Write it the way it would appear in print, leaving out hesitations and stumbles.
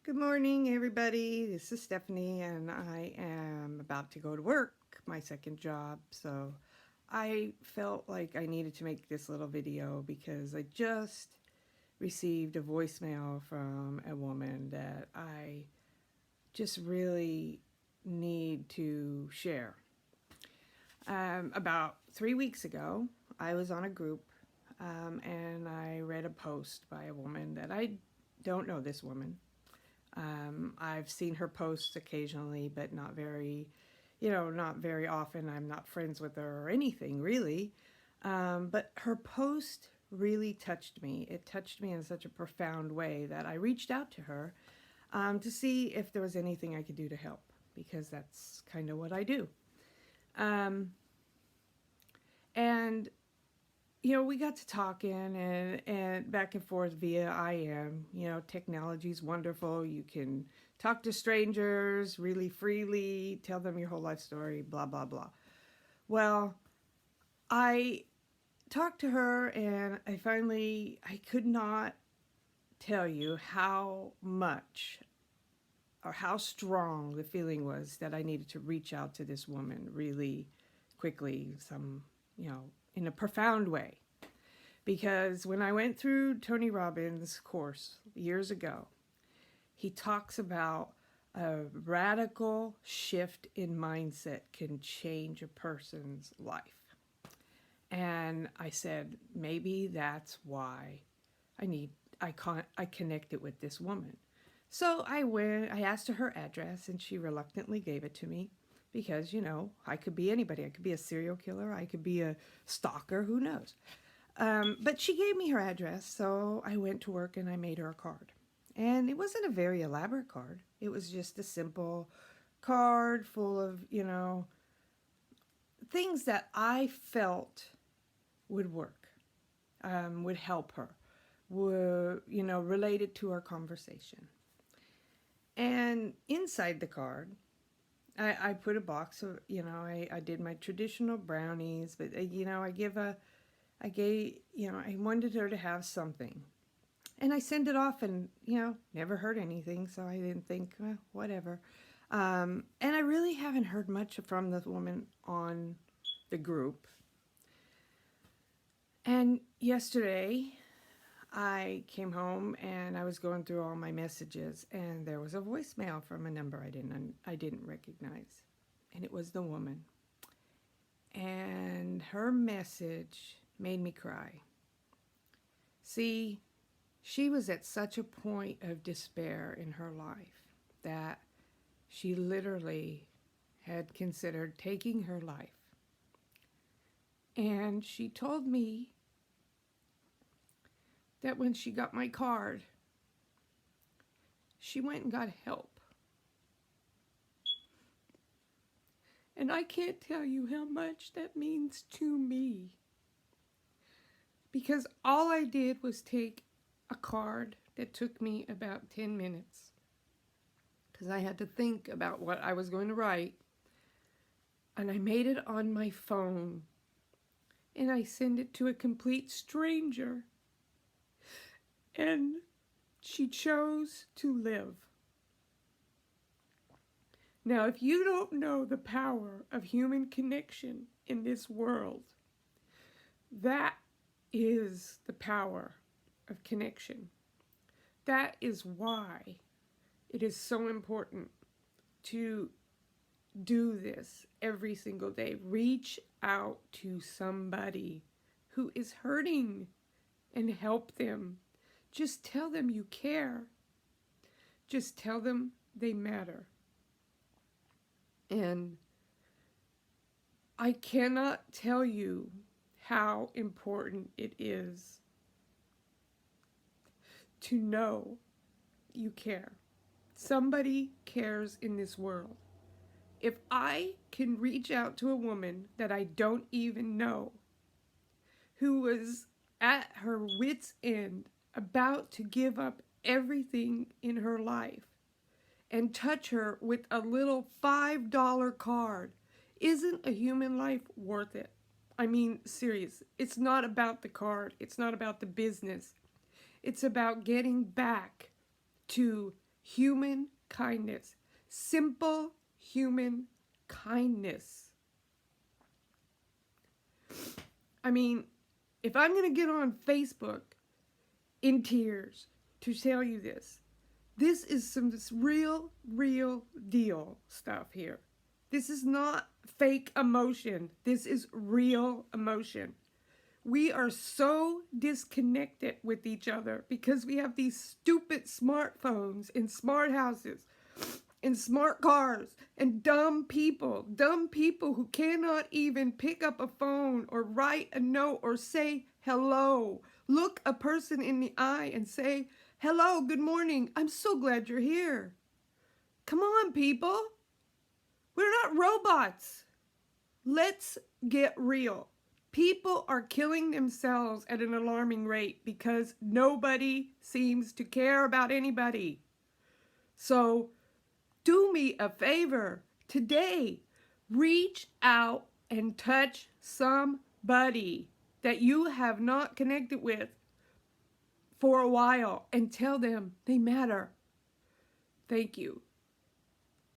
Good morning, everybody. This is Stephanie, and I am about to go to work, my second job. So I felt like I needed to make this little video because I just received a voicemail from a woman that I just really need to share. About 3 weeks ago, I was on a group and I read a post by a woman that I don't know this woman. I've seen her posts occasionally, but not very often. I'm not friends with her or anything really. But her post really touched me. It touched me in such a profound way that I reached out to her to see if there was anything I could do to help, because that's kind of what I do. Um, and we got to talking and back and forth via IM. Technology's wonderful. You can talk to strangers really freely, tell them your whole life story, blah, blah, blah. Well, I talked to her and I could not tell you how much or how strong the feeling was that I needed to reach out to this woman really quickly, in a profound way. Because when I went through Tony Robbins' course years ago, he talks about a radical shift in mindset can change a person's life. And I said, maybe that's why I connected with this woman. So I asked her address, and she reluctantly gave it to me because, I could be anybody. I could be a serial killer. I could be a stalker. Who knows? But she gave me her address, so I went to work and I made her a card. And it wasn't a very elaborate card. It was just a simple card full of, things that I felt would work, would help her, were, related to our conversation. And inside the card, I put a box of, I did my traditional brownies, but, I wanted her to have something. And I sent it off and, never heard anything. So I didn't think, well, whatever. And I really haven't heard much from this woman on the group. And yesterday I came home and I was going through all my messages, and there was a voicemail from a number I didn't recognize. And it was the woman. And her message made me cry. See, she was at such a point of despair in her life that she literally had considered taking her life. And she told me that when she got my card, she went and got help. And I can't tell you how much that means to me. Because all I did was take a card that took me about 10 minutes. Because I had to think about what I was going to write. And I made it on my phone. And I sent it to a complete stranger. And she chose to live. Now, if you don't know the power of human connection in this world, that is the power of connection. That is why it is so important to do this every single day. Reach out to somebody who is hurting and help them. Just tell them you care. Just tell them they matter. And I cannot tell you how important it is to know you care. Somebody cares in this world. If I can reach out to a woman that I don't even know, who was at her wit's end, about to give up everything in her life, and touch her with a little $5 card, isn't a human life worth it? I mean, serious. It's not about the card. It's not about the business. It's about getting back to human kindness. Simple human kindness. I mean, if I'm going to get on Facebook in tears to tell you this is some real deal stuff here. This is not fake emotion. This is real emotion. We are so disconnected with each other because we have these stupid smartphones and smart houses and smart cars and dumb people who cannot even pick up a phone or write a note or say hello. Look a person in the eye and say, hello, good morning. I'm so glad you're here. Come on, people. We're not robots. Let's get real. People are killing themselves at an alarming rate because nobody seems to care about anybody. So do me a favor today. Reach out and touch somebody that you have not connected with for a while and tell them they matter. Thank you.